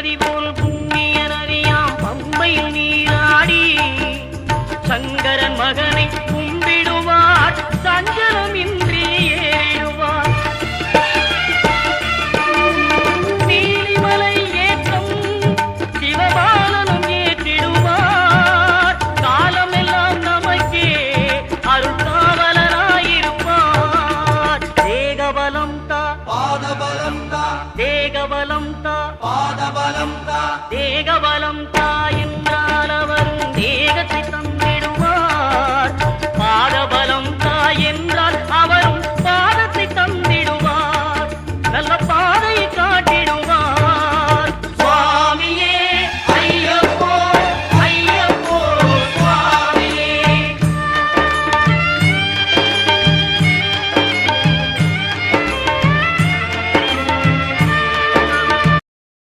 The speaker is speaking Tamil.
நதி போல் புண்ணிய நதியாம் பம்பையில் நீராடி சங்கரன் மகனை கும்பிடுவார் சஞ்சலமின்றி ஏறிடுவார். நீலிமலை ஏற்றம் சிவபாலனும் ஏற்றிடுவார். காலமெல்லாம் நமக்கே அருள்காவலனாயிருப்பார். தேகபலம் தா பாதபலம் தா தேகபலம் தா பாதபலம் தா தேகபலம் தாய